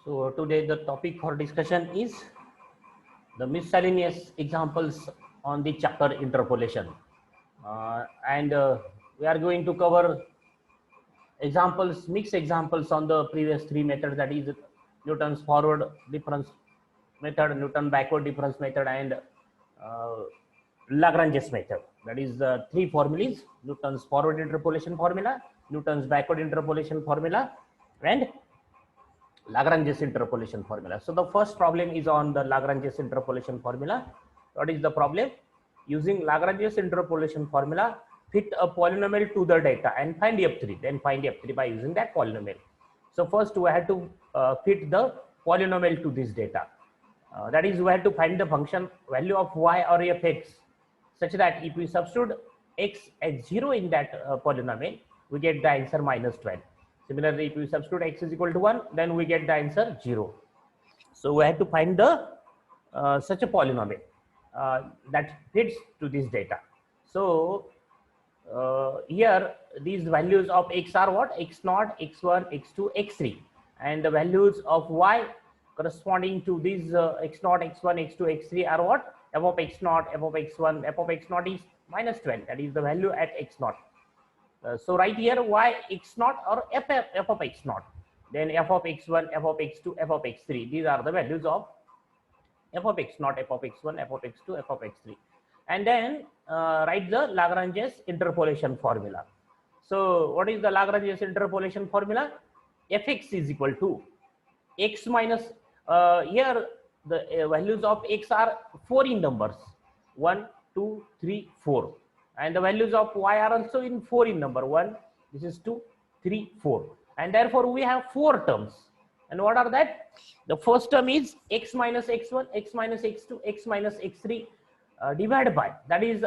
So today the topic for discussion is the miscellaneous examples on the chapter interpolation, and we are going to cover examples, mixed examples on the previous three methods, that is Newton's forward difference method, Newton backward difference method, and Lagrange's method. That is the three formulas: Newton's forward interpolation formula, Newton's backward interpolation formula, and Lagrange's interpolation formula. So the first problem is on the Lagrange's interpolation formula. What is the problem? Using Lagrange's interpolation formula, fit a polynomial to the data and find f3. Then find f3 by using that polynomial. So first we have to fit the polynomial to this data. That is, we have to find the function value of y or fx, such that if we substitute x as 0 in that polynomial, we get the answer minus 12. Similarly, if we substitute x is equal to 1, then we get the answer 0. So we have to find the such a polynomial that fits to this data. So here these values of x are what? x0, x1, x2, x3, and the values of y corresponding to these x0, x1, x2, x3 are what? F of x0, f of x1, f of x0 is minus 12. That is the value at x0. So right here y x0 or f of x0, then f of x1, f of x2, f of x3. These are the values of f of x0, f of x1, f of x2, f of x3. And then write the Lagrange's interpolation formula. So what is the Lagrange's interpolation formula? Fx is equal to x minus, here the values of x are 4 in numbers, 1, 2, 3, 4. And the values of y are also in 4 in number, 1, this is 2, 3, 4. And therefore we have 4 terms. And what are that? The first term is x minus x1, x minus x2, x minus x3 divided by, that is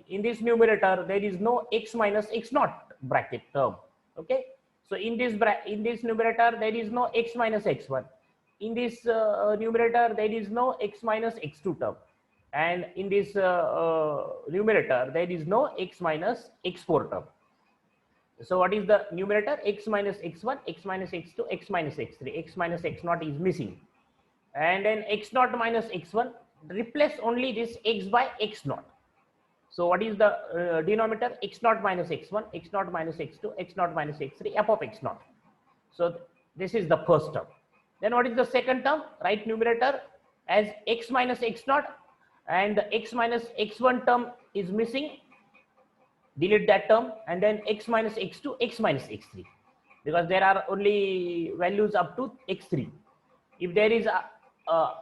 in this numerator there is no x minus x0 bracket term. Okay, so in this numerator there is no x minus x1. In this numerator there is no x minus x2 term, and in this numerator there is no x minus x4 term. So what is the numerator? X minus x1, x minus x2, x minus x3. X minus x0 is missing, and then x0 minus x1, replace only this x by x0. So what is the denominator? x0 minus x1, x0 minus x2, x0 minus x3, f of x0. So this is the first term. Then what is the second term? Write numerator as x minus x0, and the x minus x1 term is missing, delete that term, and then x minus x2, x minus x3, because there are only values up to x3. If there is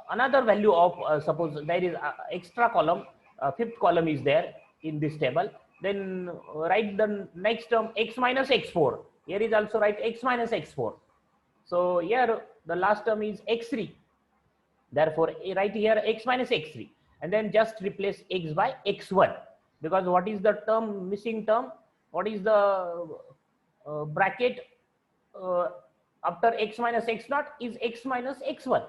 another value of suppose there is extra column, fifth column is there in this table, then write the next term x minus x4. Here is also write x minus x4. So here the last term is x3, therefore write here x minus x3, and then just replace x by x1, because what is the term, missing term? What is the bracket after x minus x0 is x minus x1,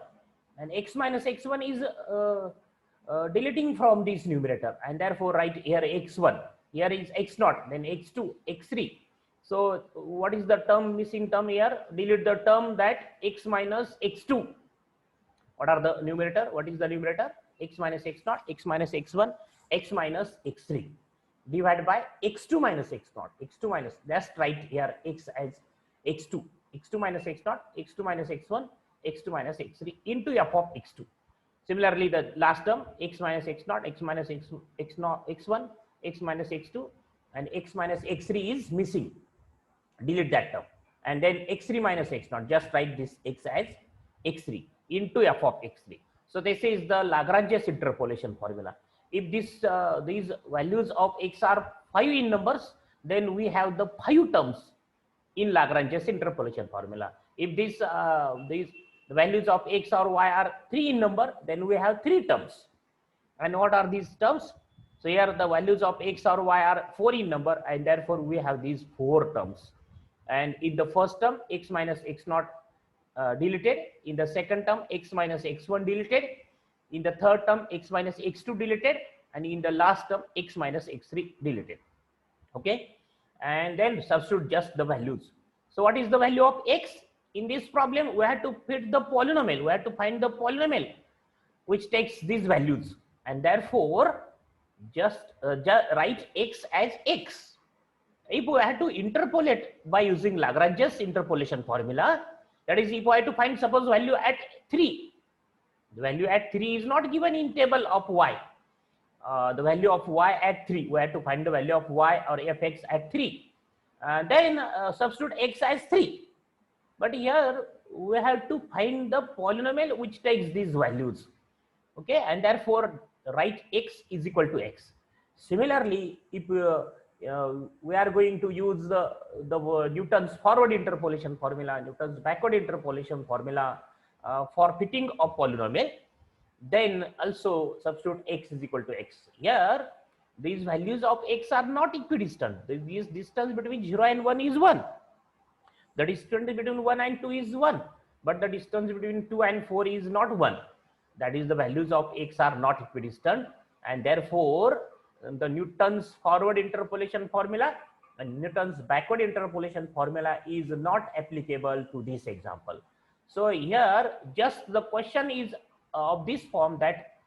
and x minus x1 is deleting from this numerator, and therefore write here x1. Here is x0, then x2, x3. So what is the term, missing term here? Delete the term that x minus x2. What are the numerator? What is the numerator? X minus x0, x minus x1, x minus x3 divided by x2 minus x0. X2 minus, just write here x as x2. x2 minus x0, x2 minus x1, x2 minus x3 into f of x2. Similarly, the last term x minus x0, x minus x1, x minus x2, and x minus x3 is missing. Delete that term, and then x3 minus x0. Just write this x as x3 into f of x3. So this is the Lagrange's interpolation formula. If this these values of x are 5 in numbers, then we have the 5 terms in Lagrange's interpolation formula. If these the values of x or y are 3 in number, then we have 3 terms. And what are these terms? So here the values of x or y are 4 in number, and therefore we have these 4 terms. And in the first term, x minus x0 deleted. In the second term, x minus x1 deleted. In the third term, x minus x2 deleted. And in the last term, x minus x3 deleted. Okay, and then substitute just the values. So what is the value of x? in this problem we have to fit the polynomial, we have to find the polynomial which takes these values, and therefore just write x as x. If we had to interpolate by using Lagrange's interpolation formula, that is, if I had to find suppose value at 3, the value at 3 is not given in table of y. The value of y at 3, we have to find the value of y or fx at 3. Then substitute x as 3. But here we have to find the polynomial which takes these values. Okay, and therefore write x is equal to x. Similarly, if we are going to use the Newton's forward interpolation formula, Newton's backward interpolation formula for fitting a polynomial, then also substitute x is equal to x. Here, these values of x are not equidistant. This distance between 0 and 1 is 1. The distance between 1 and 2 is 1. But the distance between 2 and 4 is not 1. That is, the values of x are not equidistant, and therefore the Newton's forward interpolation formula and Newton's backward interpolation formula is not applicable to this example. So here just the question is of this form, that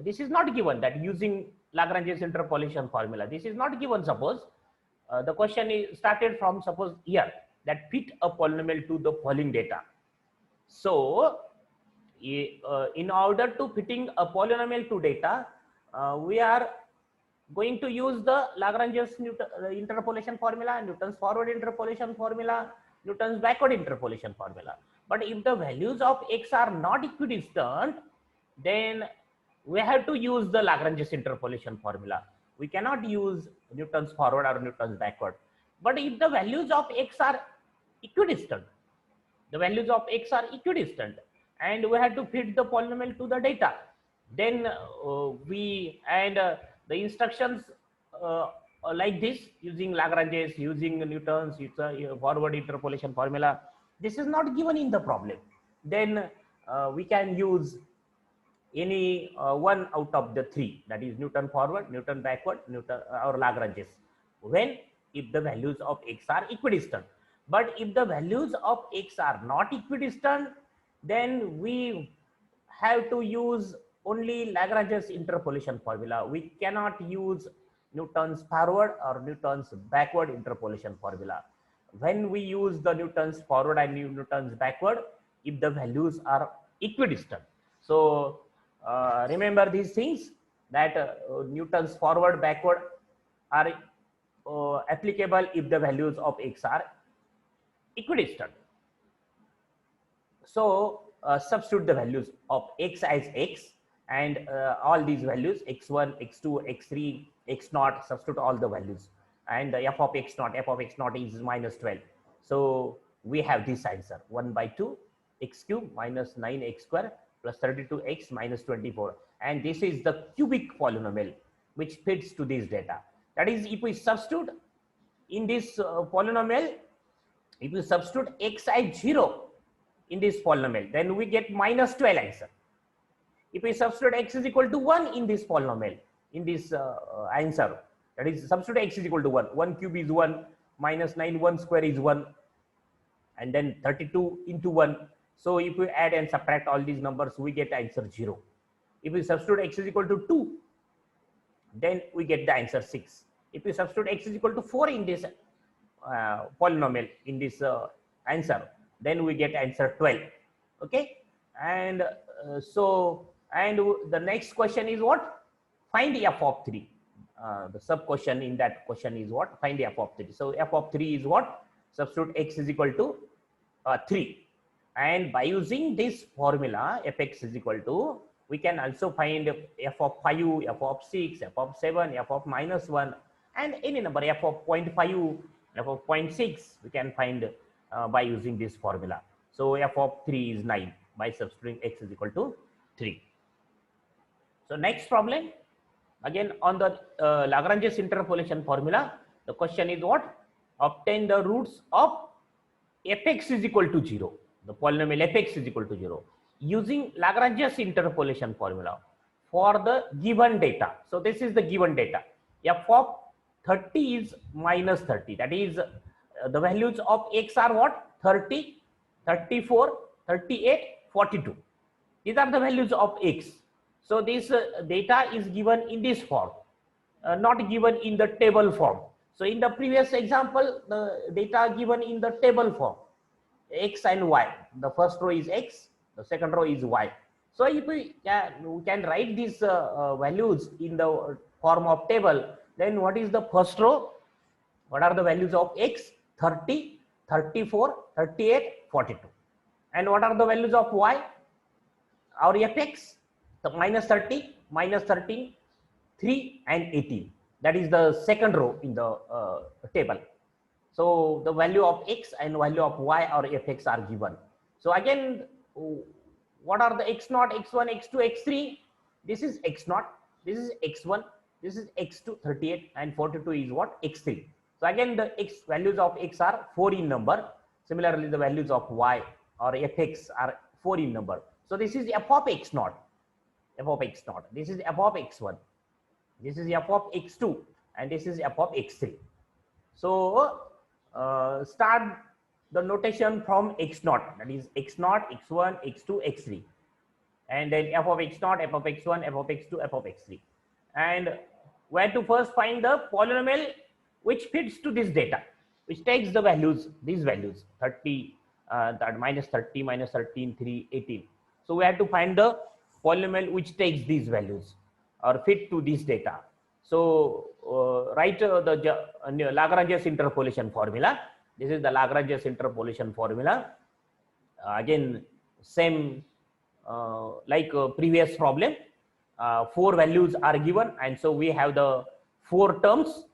this is not given, that using Lagrange's interpolation formula, this is not given. Suppose the question is started from, suppose here, that fit a polynomial to the following data. So in order to fitting a polynomial to data, we are going to use the Lagrange's interpolation formula, Newton's forward interpolation formula, Newton's backward interpolation formula. But if the values of x are not equidistant, then we have to use the Lagrange's interpolation formula. We cannot use Newton's forward or Newton's backward. But if the values of x are equidistant, the values of x are equidistant, and we have to fit the polynomial to the data, then the instructions like this, using Lagrange's, using Newton's forward interpolation formula, this is not given in the problem. Then we can use any one out of the three, that is Newton forward, Newton backward, Newton or Lagrange's, when if the values of x are equidistant. But if the values of x are not equidistant, then we have to use only Lagrange's interpolation formula. We cannot use Newton's forward or Newton's backward interpolation formula. When we use the Newton's forward and Newton's backward, if the values are equidistant. So remember these things, that Newton's forward, backward are applicable if the values of x are equidistant. So substitute the values of x as x, and all these values x1, x2, x3, x0, substitute all the values, and the f of x0 is minus 12. So we have this answer, 1 by 2 x cube minus 9x square plus 32x minus 24, and this is the cubic polynomial which fits to this data. That is, if we substitute in this polynomial, if we substitute x as 0 in this polynomial, then we get minus 12 answer. If we substitute x is equal to 1 in this polynomial, in this answer, that is, substitute x is equal to 1, 1 cube is 1, minus 9, 1 square is 1, and then 32 into 1. So if we add and subtract all these numbers, we get answer 0. If we substitute x is equal to 2, then we get the answer 6. If we substitute x is equal to 4 in this polynomial, in this answer, then we get answer 12. Okay, and the next question is what? Find f of 3. The sub question in that question is what? Find f of 3. So f of 3 is what? Substitute x is equal to 3, and by using this formula fx is equal to, we can also find f of 5, f of 6, f of 7, f of minus 1, and any number, f of 0.5, f of 0.6, we can find by using this formula. So f of 3 is 9 by substituting x is equal to 3. So next problem, again on the Lagrange's interpolation formula, the question is what? Obtain the roots of fx is equal to 0, the polynomial fx is equal to 0, using Lagrange's interpolation formula for the given data. So this is the given data. F of 30 is minus 30. That is, the values of x are what? 30, 34, 38, 42. These are the values of x. So this data is given in this form, not given in the table form. So in the previous example, the data given in the table form, x and y. The first row is x, the second row is y. So if we can write these values in the form of table, then what is the first row? What are the values of x? 30, 34, 38, 42. And what are the values of y or fx? The minus 30, minus 13, 3 and 18. That is the second row in the table. So the value of x and value of y or fx are given. So again, what are the x0, x1, x2, x3? This is x0, this is x1, this is x2, 38 and 42 is what? X3. So again, the x values of x are 4 in number. Similarly, the values of y or fx are 4 in number. So this is f of x0, f of x0. This is f of x1. This is f of x2 and this is f of x3. So start the notation from x0, that is x0, x1, x2, x3, and then f of x0, f of x1, f of x2, f of x3. And we have to first find the polynomial which fits to this data, which takes the values, these values, 30, that minus 30, minus 13, 3, 18. So we have to find the polynomial which takes these values or fit to this data. So write the Lagrange's interpolation formula. This is the Lagrange's interpolation formula. Again, same like previous problem. 4 values are given, and so we have the 4 terms,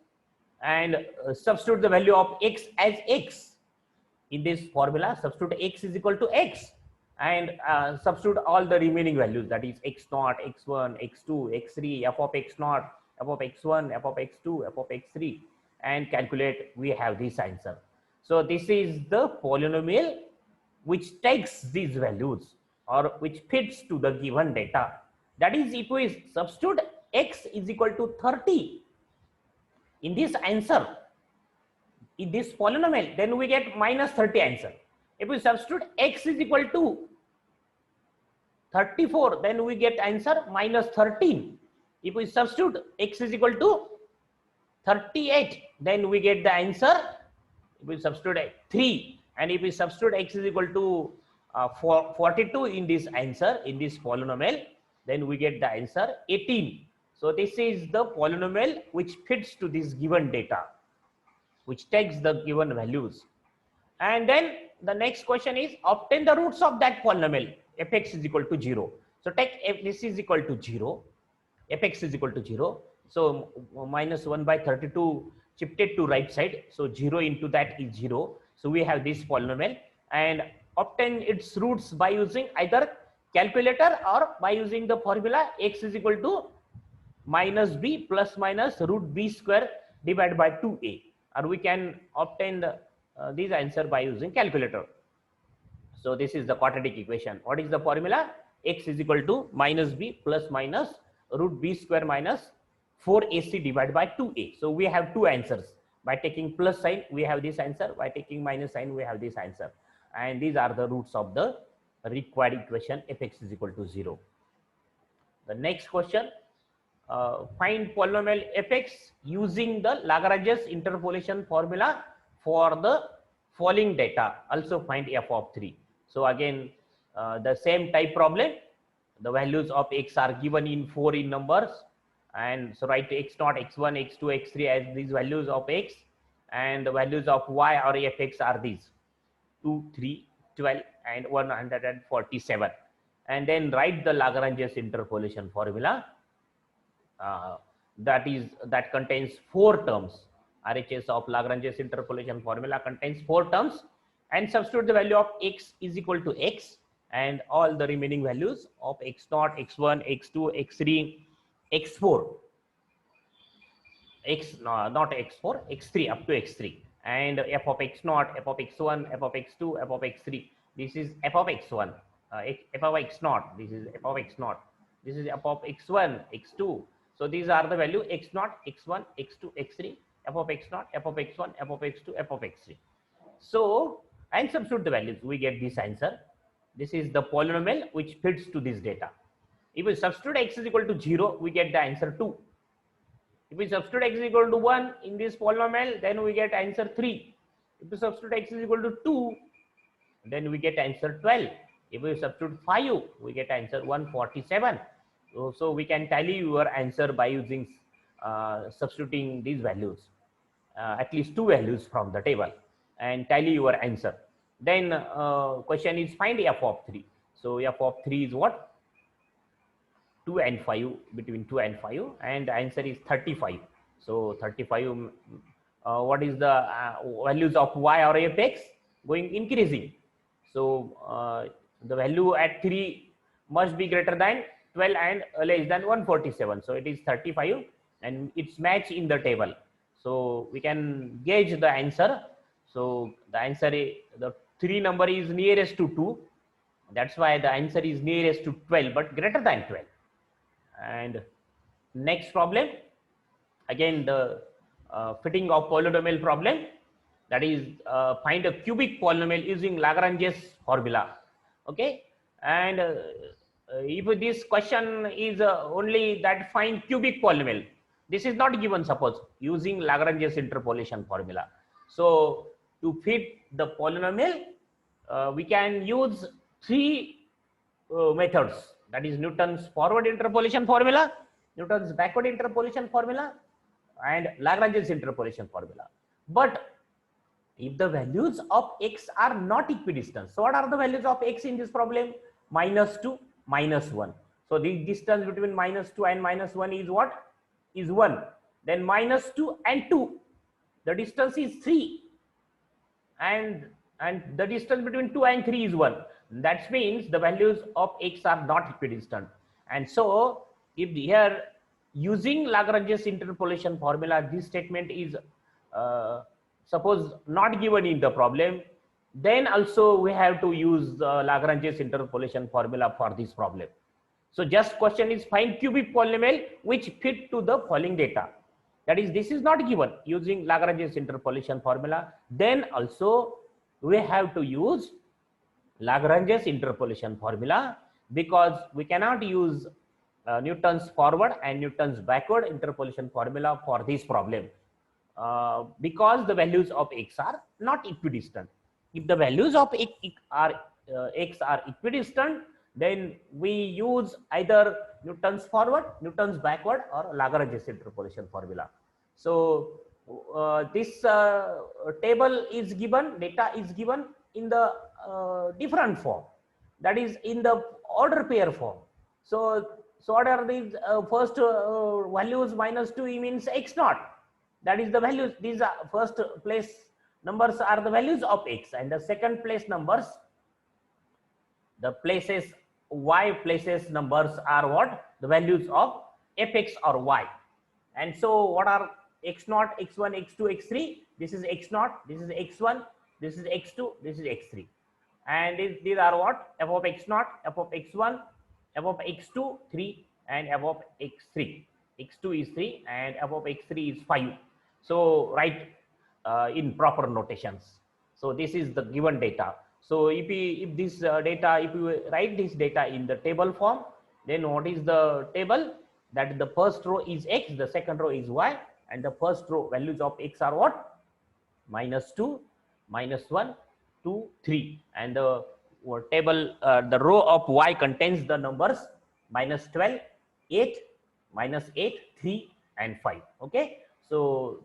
and substitute the value of x as x in this formula. Substitute x is equal to x, and substitute all the remaining values, that is x0, x1, x2, x3, f of x0, f of x1, f of x2, f of x3, and calculate. We have this answer. So this is the polynomial which takes these values or which fits to the given data. That is, if we substitute x is equal to 30 in this answer, in this polynomial, then we get minus 30 answer. If we substitute x is equal to 34, then we get answer minus 13. If we substitute x is equal to 38, then we get the answer. If we substitute 3, and if we substitute x is equal to 42 in this answer, in this polynomial, then we get the answer 18. So this is the polynomial which fits to this given data, which takes the given values. And then the next question is obtain the roots of that polynomial. Fx is equal to 0. So take f this is equal to 0, fx is equal to 0. So minus 1 by 32 shifted to right side. So 0 into that is 0. So we have this polynomial, and obtain its roots by using either calculator or by using the formula x is equal to minus b plus minus root b square divided by 2a, or we can obtain the, this answer by using calculator. So this is the quadratic equation. What is the formula? X is equal to minus b plus minus root b square minus 4ac divided by 2a. So we have two answers. By taking plus sign, we have this answer. By taking minus sign, we have this answer. And these are the roots of the required equation fx is equal to 0. The next question, find polynomial fx using the Lagrange's interpolation formula for the following data. Also find f of 3. So again, the same type problem. The values of x are given in 4 in numbers, and so write x0, x1, x2, x3 as these values of x, and the values of y or fx are these 2, 3, 12 and 147, and then write the Lagrange's interpolation formula that contains 4 terms. RHS of Lagrange's interpolation formula contains 4 terms, and substitute the value of x is equal to x and all the remaining values of x0, x1, x2, x3, x4, not x4, x3 up to x3, and f of x0, f of x1, f of x2, f of x3. This is f of x1, f of x0. This is f of x0. This is f of x1, x2. So these are the value x0, x1, x2, x3, f of x0, f of x1, f of x2, f of x3. So and substitute the values, we get this answer. This is the polynomial which fits to this data. If we substitute x is equal to 0, we get the answer 2. If we substitute x is equal to 1 in this polynomial, then we get answer 3. If we substitute x is equal to 2, then we get answer 12. If we substitute 5, we get answer 147. So we can tally your answer by using substituting these values, at least 2 values from the table, and tally your answer. Then question is find f of 3. So f of 3 is what? 2 and 5, between 2 and 5, and the answer is 35. So 35, what is the values of y or fx? Going increasing. So the value at 3 must be greater than 12 and less than 147. So it is 35 and it's matched in the table. So we can gauge the answer. So the answer is, the 3 number is nearest to 2. That's why the answer is nearest to 12 but greater than 12. And next problem, again the fitting of polynomial problem, that is find a cubic polynomial using Lagrange's formula. Okay, and if this question is only that find cubic polynomial, this is not given, suppose using Lagrange's interpolation formula. So to fit the polynomial, we can use 3 methods, that is Newton's forward interpolation formula, Newton's backward interpolation formula, and Lagrange's interpolation formula. But if the values of x are not equidistant, so what are the values of x in this problem? -2, -1. So the distance between -2 and -1 is what? Is 1. Then -2 and 2, the distance is 3, and the distance between 2 and 3 is 1. That means the values of x are not equidistant. And so if here using Lagrange's interpolation formula, this statement is suppose not given in the problem, then also we have to use Lagrange's interpolation formula for this problem. So just question is find cubic polynomial which fit to the following data. That is, this is not given using Lagrange's interpolation formula. Then also we have to use Lagrange's interpolation formula, because we cannot use Newton's forward and Newton's backward interpolation formula for this problem, because the values of x are not equidistant. If the values of x are equidistant, then we use either Newton's forward, Newton's backward, or Lagrange's interpolation formula. So this table is given, data is given in the different form, that is in the order pair form. So what are these first values? -2 means x naught, that is the values. These are first place numbers are the values of x, and the second place numbers, the places y places numbers are what? The values of fx or y. And so what are x0, x1, x2, x3? This is x0, this is x1, this is x2, this is x3. And these are what? F of x0, f of x1, f of x2 3, and f of x3. x2 is 3 and f of x3 is 5. So write in proper notations. So this is the given data. So if this data, if you write this data in the table form, then what is the table? That the first row is x, the second row is y, and the first row values of x are what? -2, -1, 2, 3, and the table, the row of y contains the numbers -12, 8, -8, 3, and 5. Okay, so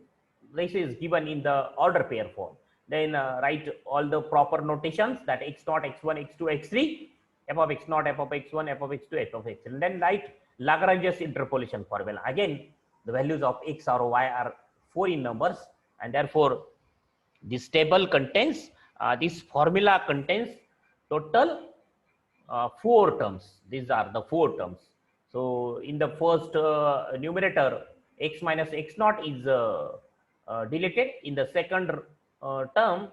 this is given in the order pair form. Then write all the proper notations, that x0, x1, x2, x3, f of x0, f of x1, f of x2, f of x3. And then write Lagrange's interpolation formula. Again, the values of x or y are 4 in numbers, and therefore this table contains, this formula contains total 4 terms. These are the 4 terms. So in the first numerator, x minus x0 is deleted. In the second term,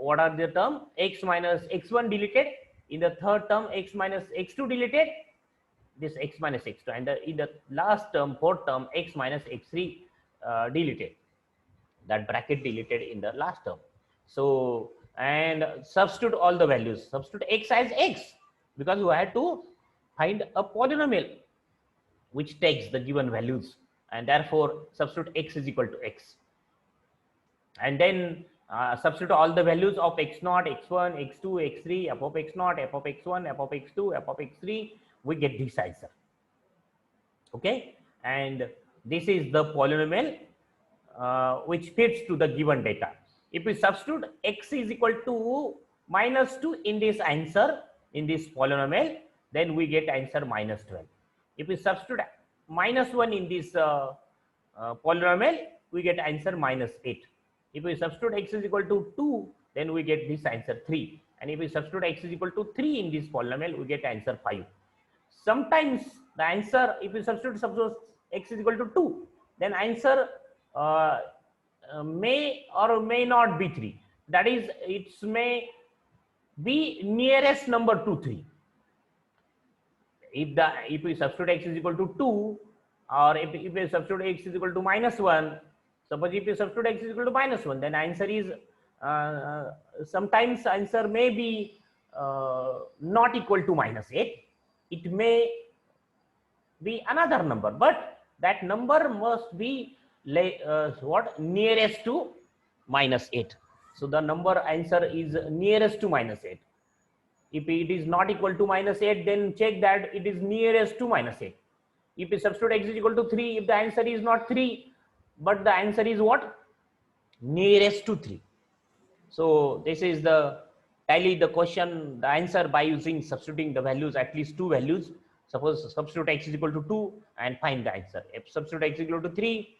what are the term? X minus x1 deleted. In the third term, x minus x2 deleted. This x minus x2, and in the last term, fourth term, x minus x3 deleted. That bracket deleted in the last term. So and substitute all the values. Substitute x as x, because you have to find a polynomial which takes the given values, and therefore substitute x is equal to x. And then substitute all the values of x0, x1, x2, x3, f of x0, f of x1, f of x2, f of x3, we get this answer. Okay, and this is the polynomial which fits to the given data. If we substitute x is equal to -2 in this answer, in this polynomial, then we get answer -12. If we substitute -1 in this polynomial, we get answer -8. If we substitute x is equal to 2, then we get this answer 3. And if we substitute x is equal to 3 in this polynomial, we get answer 5. Sometimes the answer, if we substitute suppose x is equal to 2, then answer may or may not be 3. That is, it may be nearest number to 3. If we substitute x is equal to 2, or if we substitute x is equal to -1, suppose if you substitute x is equal to -1, then answer is sometimes answer may be not equal to -8. It may be another number, but that number must be what nearest to -8. So the number answer is nearest to -8. If it is not equal to -8, then check that it is nearest to -8. If you substitute x is equal to 3, if the answer is not 3, but the answer is what? Nearest to 3. So this is the tally the question, the answer by using substituting the values, at least 2 values. Suppose substitute x is equal to 2 and find the answer. If substitute x is equal to 3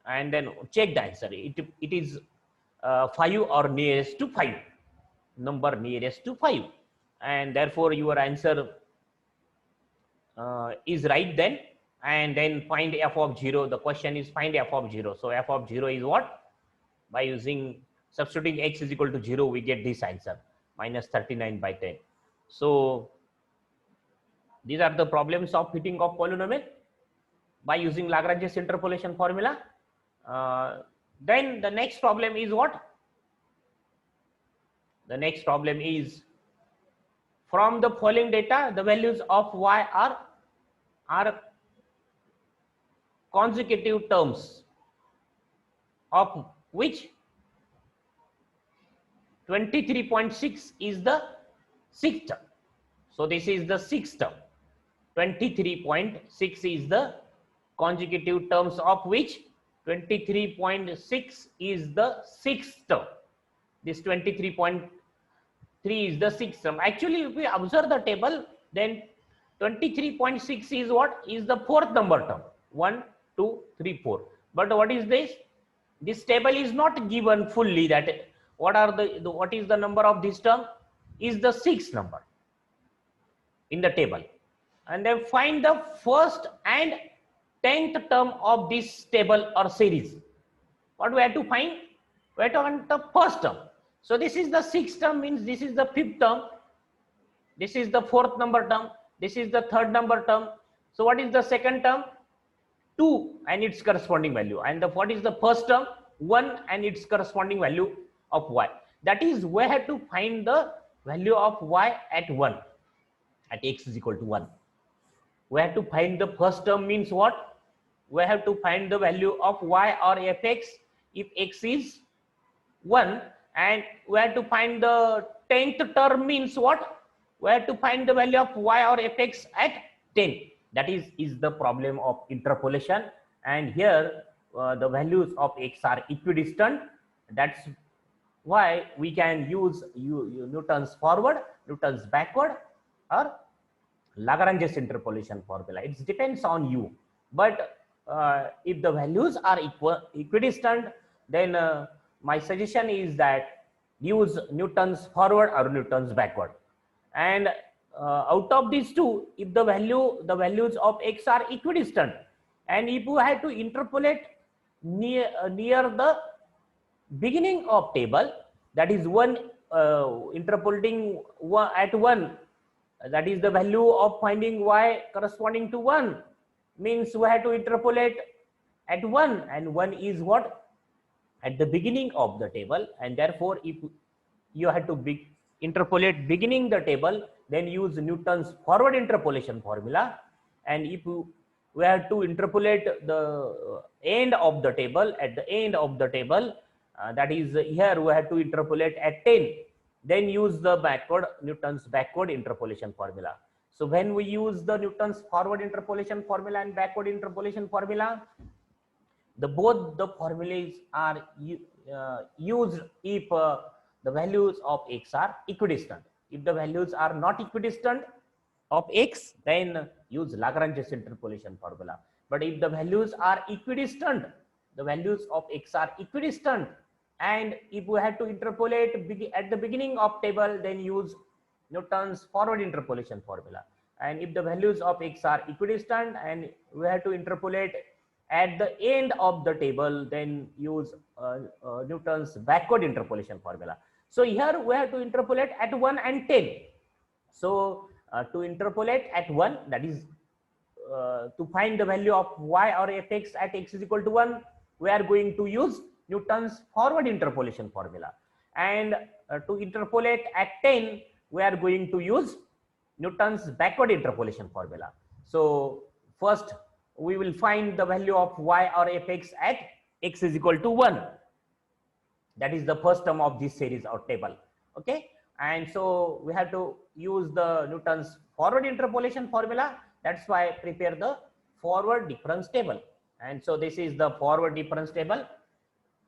and then check the answer, it is 5 or nearest to 5, number nearest to 5, and therefore your answer is right then. And then find f of 0. The question is find f of 0. So f of 0 is what? By using substituting x is equal to 0, we get this answer, -39/10. So these are the problems of fitting of polynomial by using Lagrange's interpolation formula. Then the next problem is what? The next problem is, from the following data, the values of y are consecutive terms, of which 23.6 is the sixth term. So this is the sixth term. 23.6 is the consecutive terms, of which 23.6 is the sixth term. This 23.3 is the sixth term. Actually, if we observe the table, then 23.6 is what? Is the fourth number term. 1, 2, 3, 4. But what is this? This table is not given fully that what is the number of this term is the sixth number in the table. And then find the first and 10th term of this table or series. What we have to find? We have to find the first term. So this is the sixth term, means this is the fifth term. This is the fourth number term. This is the third number term. So what is the second term? 2 and its corresponding value. And what is the first term? 1 and its corresponding value of y. That is, we have to find the value of y at 1, at x is equal to 1. We have to find the first term, means what? We have to find the value of y or fx if x is 1, and we have to find the 10th term, means what? We have to find the value of y or fx at 10. That is the problem of interpolation, and here the values of x are equidistant. That's why we can use Newton's forward, Newton's backward, or Lagrange's interpolation formula. It depends on you. But if the values are equidistant, then my suggestion is that use Newton's forward or Newton's backward. And out of these two, if the values of x are equidistant, and if you have to interpolate near the beginning of table, that is interpolating at 1, that is the value of finding y corresponding to 1, means we have to interpolate at 1, and 1 is what? At the beginning of the table, and therefore if you had to interpolate beginning the table, then use Newton's forward interpolation formula. And if we have to interpolate the end of the table, at the end of the table, that is here we have to interpolate at 10, then use the Newton's backward interpolation formula. So when we use the Newton's forward interpolation formula and backward interpolation formula, both the formulas are used if the values of x are equidistant. If the values are not equidistant of x, then use Lagrange's interpolation formula. But if the values are equidistant, the values of x are equidistant, and if we had to interpolate at the beginning of table, then use Newton's forward interpolation formula. And if the values of x are equidistant and we have to interpolate at the end of the table, then use Newton's backward interpolation formula. So here we have to interpolate at 1 and 10. So to interpolate at 1, that is to find the value of y or fx at x is equal to 1, we are going to use Newton's forward interpolation formula. And to interpolate at 10, we are going to use Newton's backward interpolation formula. So first we will find the value of y or fx at x is equal to 1. That is the first term of this series or table. Okay, and so we have to use the Newton's forward interpolation formula. That's why I prepare the forward difference table. And so this is the forward difference table.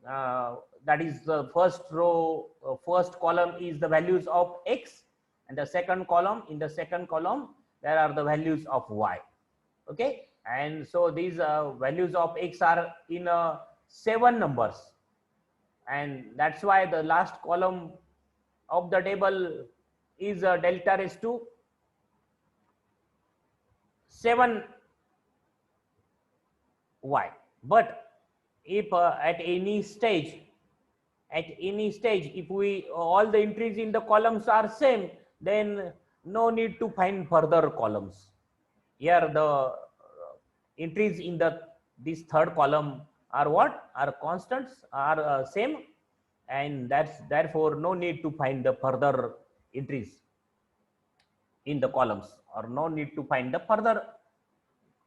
That is the first row, first column is the values of x, and the second column, in the second column there are the values of y. Okay, and so these values of x are in 7 numbers, and that's why the last column of the table is delta raised to 7 y. But if at any stage, if we all the entries in the columns are same, then no need to find further columns. Here the entries in this third column are what? Are constants, are same, and that's therefore no need to find the further entries in the columns, or no need to find the further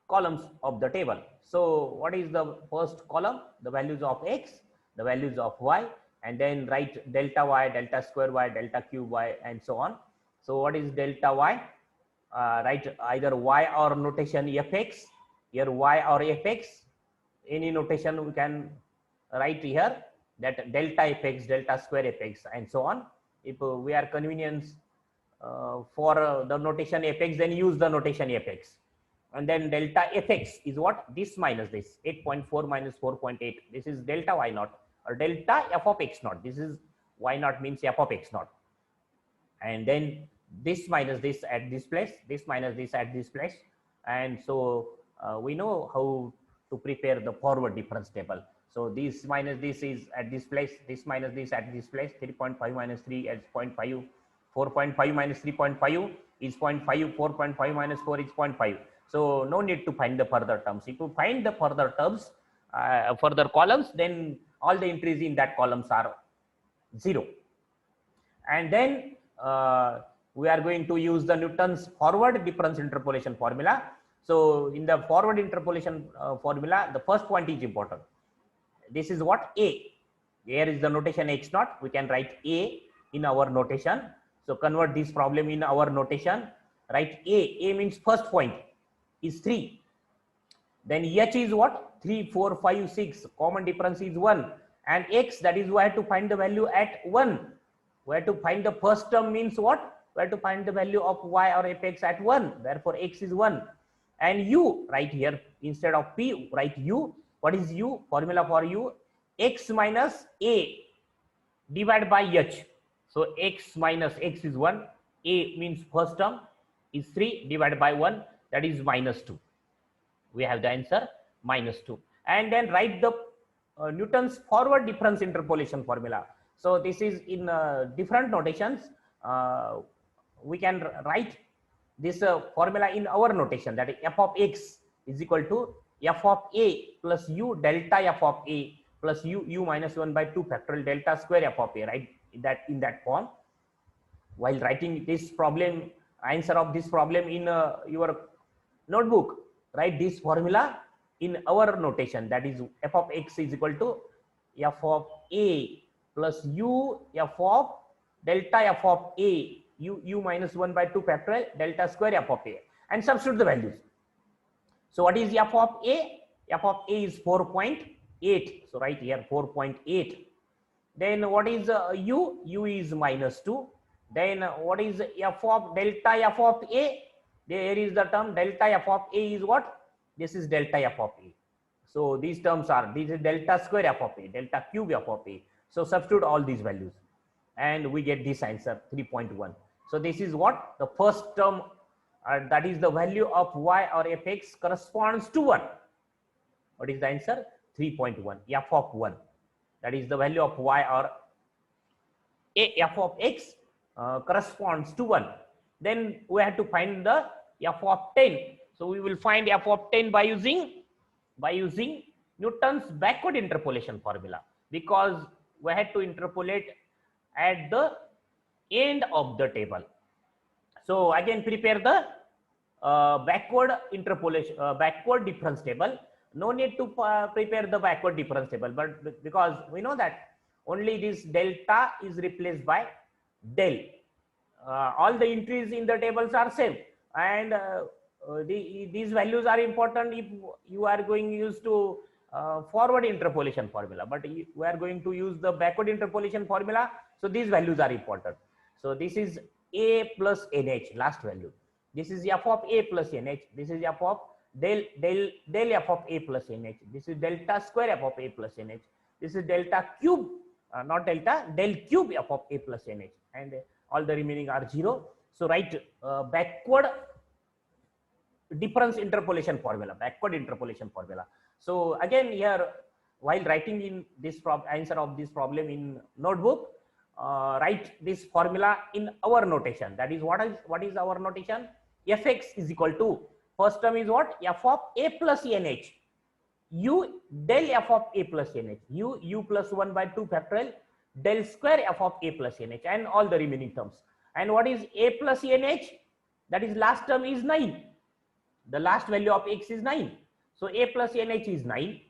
columns of the table. So what is the first column? The values of x, the values of y, and then write delta y, delta square y, delta cube y, and so on. So what is delta y? Write either y or notation fx. Here y or fx, any notation we can write here, that delta fx, delta square fx, and so on. If we are convenience for the notation fx, then use the notation fx. And then delta fx is what? This minus this, 8.4 minus 4.8. This is delta y naught, or delta f of x naught. This is y naught means f of x naught. And then this minus this at this place, this minus this at this place. And so we know how to prepare the forward difference table. So this minus this is at this place, this minus this at this place, 3.5 minus 3 is 0.5, 4.5 minus 3.5 is 0.5, 4.5 minus 4 is 0.5. So no need to find the further terms. If you find the further terms, further columns, then all the entries in that columns are 0. And then we are going to use the Newton's forward difference interpolation formula. So in the forward interpolation formula, the first point is important. This is what? A. Here is the notation x naught. We can write A in our notation. So convert this problem in our notation. Write A. A means first point is 3. Then H is what? 3, 4, 5, 6. Common difference is 1. And X, that is we have to find the value at 1. We have to find the first term means what? We have to find the value of y or fx at 1. Therefore, x is 1. And u, right here, instead of p, write u. What is u? Formula for u, x minus a divided by h. So x minus x is 1. A means first term is 3 divided by 1. That is minus 2. We have the answer minus 2. And then write the Newton's forward difference interpolation formula. So this is in different notations. We can write this formula in our notation, that f of x is equal to f of a plus u delta f of a plus u minus 1 by 2 factorial delta square f of a, right? in that form. While writing this problem, answer of this problem in your notebook, write this formula in our notation, that is f of x is equal to f of a plus u f of delta f of a u minus 1 by 2 factorial delta square f of a, and substitute the values. So what is f of a? F of a is 4.8. So right here 4.8. Then what is u? U is minus 2. Then what is f of delta f of a? There is the term delta f of a is what? This is delta f of a. So these terms are, this is delta square f of a, delta cube f of a. So substitute all these values and we get this answer 3.1. So this is what the first term, that is the value of y or fx corresponds to 1. What is the answer? 3.1, f of 1. That is the value of y or f of x corresponds to 1. Then we have to find the f of 10. So we will find f of 10 by using Newton's backward interpolation formula, because we had to interpolate at the end of the table. So again prepare the backward interpolation, backward difference table. No need to prepare the backward difference table, but because we know that only this delta is replaced by del. All the entries in the tables are same, and these values are important if you are going to use to forward interpolation formula, but we are going to use the backward interpolation formula, so these values are important. So this is a plus nh, last value. This is f of a plus nh. This is f of del f of a plus nh. This is delta square f of a plus nh. This is delta cube, not delta, del cube f of a plus nh, and all the remaining are 0. So write backward difference interpolation formula, backward interpolation formula. So again here, while writing in this answer of this problem in notebook, write this formula in our notation. That is what is our notation? Fx is equal to, first term is what? F of a plus nh, u del f of a plus nh, u plus 1 by 2 factorial del square f of a plus nh, and all the remaining terms. And what is a plus nh? That is last term is 9. The last value of x is 9. So a plus nh is 9.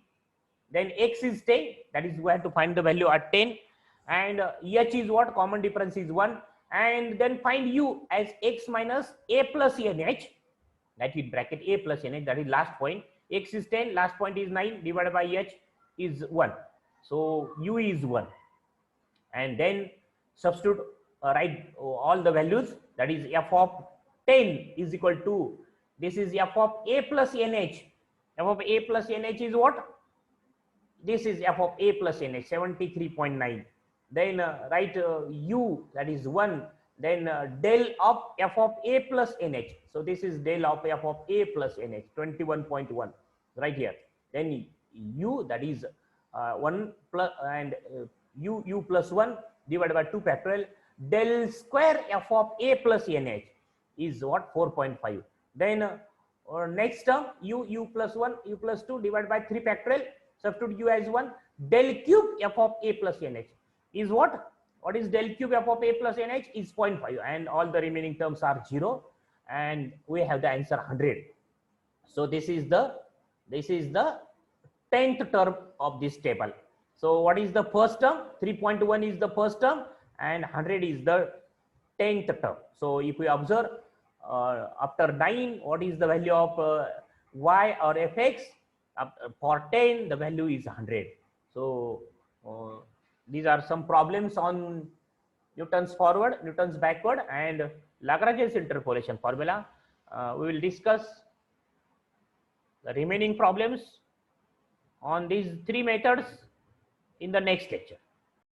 Then x is 10. That is we have to find the value at 10. And h is what? Common difference is 1. And then find u as x minus a plus nh. That is bracket a plus nh. That is last point. X is 10. Last point is 9 divided by h is 1. So u is 1. And then substitute, write all the values. That is f of 10 is equal to, this is f of a plus nh. F of a plus nh is what? This is f of a plus nh, 73.9. Then write u, that is 1. Then del of f of a plus nh. So this is del of f of a plus nh, 21.1 right here. Then u, that is 1 plus, and u plus 1 divided by 2 factorial del square f of a plus nh is what? 4.5. Then next term u plus 1 u plus 2 divided by 3 factorial, substitute u as 1, del cube f of a plus nh is what? What is del cube f of a plus nh? Is 0.5, and all the remaining terms are 0, and we have the answer 100. So this is the 10th term of this table. So what is the first term? 3.1 is the first term, and 100 is the 10th term. So if we observe, after 9, what is the value of y or fx? For 10, the value is 100. So these are some problems on Newton's forward, Newton's backward, and Lagrange's interpolation formula. We will discuss the remaining problems on these 3 methods in the next lecture.